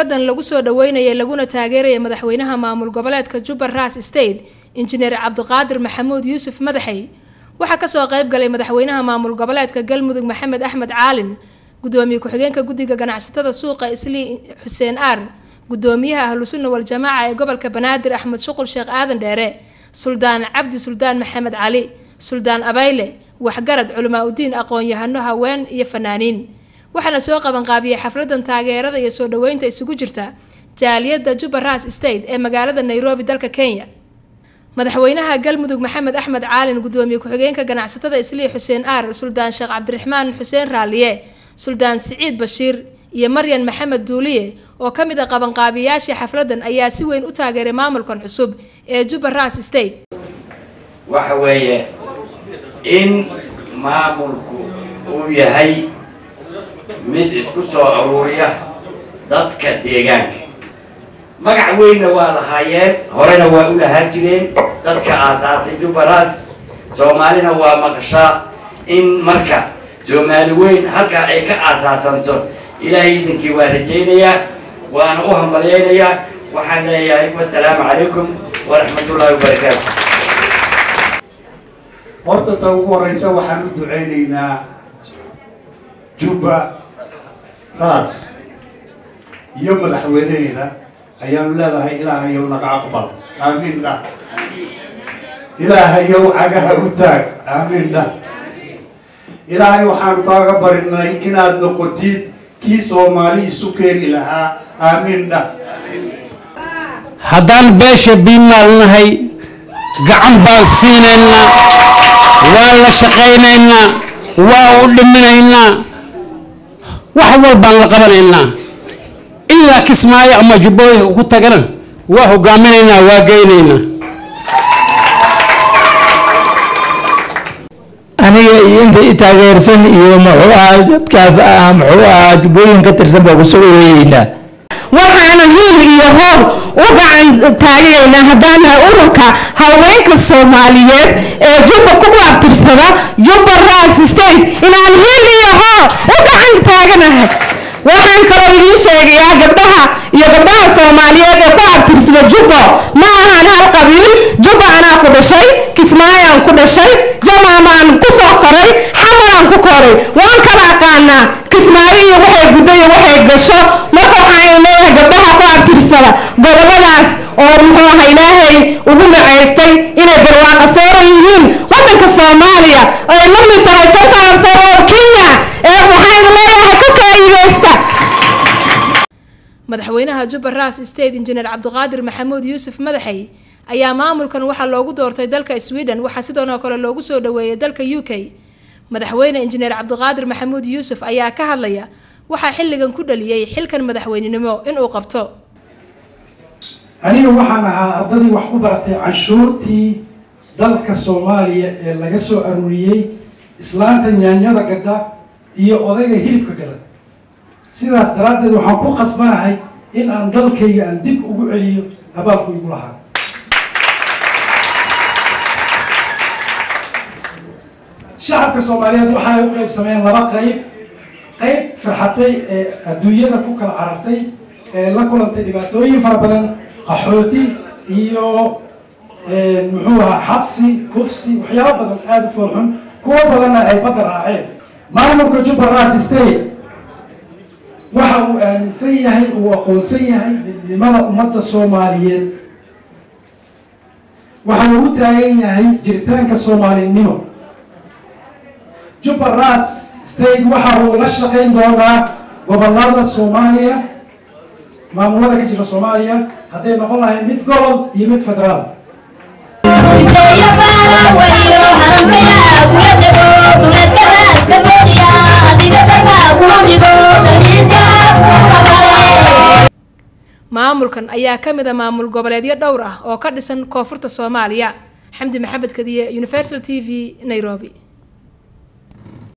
xafladan lagu soo dhaweynayay laguna taageerayay madaxweynaha maamul goboleedka Juba Ras State Engineer Cabdiqaadir Maxamuud Yuusuf Madaxay waxa ka soo qayb galay madaxweynaha maamul goboleedka Galmudug Maxamed Axmed Caalin gudoomiye ku-xigeenka guddiga ganacsatada suuqa Islii Xuseen Aar gudoomiyaha Ahlu Sunna wal Jamaaca ee gobolka Banaadir Axmed Shuqul Sheekh Aadan Dheere Suldaan Cabdi Suldaan Maxamed Cali Suldaan Abayle waxgarad culamaa udiin aqoon-yahano haween iyo fanaaniin waxaana soo qaban qaabiyay xafladan taageerada iyo soo dhaweynta isugu jirta jaaliyada Juba Ras State ee magaalada Nairobi dalka Kenya madaxweynaha Galmudug Maxamed Axmed Caalin gudoomiye ku-xigeenka ganacsatada Islii Xuseen Aar Suldaan Sheekh Cabdiraxmaan Xuseen Raaliye Suldaan Siciid Bashiir iyo Maryan Maxamed Duuliye oo kamid ah qaban qaabiyaasha xafladan ayaa si weyn u taageeray maamulkan cusub ee Juba Ras State waxa weeye in maamulku uu yahay mid isku soo ururiya dadka deegaanka magac weynna waa lahaayeen horena waa u lahaan jireen dadka aasaasay Juba Ras Soomaalina waa maqashaa in marka Soomaali weyn halka ay ka aasaasanto ilaahay idinkii waa rajaynayaa waana u hambaleynayaa waxaan leeyahay wassalaamu calaykum waraxmatullaahi wabarakaatuh horta ta ugu horeysa waxaan u duceynaynaa Juba Ras iyo madaxweynaheeda ayaanu leedahay ilaahayow naga aqbal aamiin dhah ilaahayow cagaha u taag aamiin dhah ilaahay waxaanu kaaga barinay inaad noqotid kii Soomaali isu keeni lahaa aamiin dhah haddaan beesha biimaalnahay gacan baan siinaynaa waa la shaqaynaynaa waa u dhiminaynaa wax walbaan la qabanaynaa ilaa Kismaayo ama Jubbooyinka ku tagana waa hogaaminaynaa waa geynaynaa aniga iyo inta taageersan iyo dadkaas Jubbooyinka ka tirsan baa ku soo weeynaa waxaana hiil iyo hoob u gacan taageeraynaa haddaan ururka haweenka Soomaaliyeed ee Juba ku abtirsada Juba Ras State inaan hiil iyo hoob u gacan taaganahay waxaan kaloo idin sheegayaa gabdhaha Soomaaliyeed ee ku abtirsada Juba ma ahan hal qabiil Juba anaa ku dhashay Kismaayo aan ku dhashay Jamaamaan ku soo koray Xamaraan ku koray waan kala aqaanaa Kismaayo waxay guday waxay gasho marka waxaan leeyahay gabdhaha ku abtirsada goboladaas oo muxuu Ilaahay ugu maceystay inay barwaaqo soo yihiin wadanka Soomaaliya ay la mid tahay Central Kenya ee waxaan leeyahay ka faa'iideysta madaxweynaha Juba Ras State Engineer Cabdiqaadir Maxamuud Yuusuf Madaxay ayaa maamulkan waxa loogu doortay dalka Sweden waxa sidoo kale loogu soo dhaweeyay dalka UK madaxweyne Engineer Cabdiqaadir Maxamuud Yuusuf ayaa ka hadlaya waxa xilligan ku dhaliyay xilkan madaxweynenimo in uu qabto aniga waxaan ahaa ardadii wax ku baratay canshuurtii dalka Soomaaliya ee laga soo aruuriyay islaanta nyaanyada gada iyo odayga hilibka gada sidaas daraadeed waxaan ku qasbanahay in aan dalkayga aan dib ugu celiyo abaalku igu lahaa shacabka Soomaaliyeed waxay u qaybsameen laba qayb farxatay ee adduunyada ku kala carartay ee la kulantay dhibaatooyin fara badan qaxooti iyo muxuu ahaa xabsi kufsi waxyaabo badan aad u foolxun kuwa badanna ay badda raaceen maamulka Juba Ras State waxa uu aaminsan yahay uu aqoonsan yahay midnimada ummadda Soomaaliyeed waxa uu taagan yahay jiritaanka Soomaalinimo Juba Ras State waxa uu la shaqeyn doonaa gobolada Soomaaliya maamulada ka jira Soomaaliya haday noqon lahayd mid gobol iyo mid federaal maamulkan ayaa kamid ah maamul goboleedyo dhowr ah oo ka dhisan koonfurta Soomaaliya Xamdi Maxamed Kadiye Universal TV Nairobi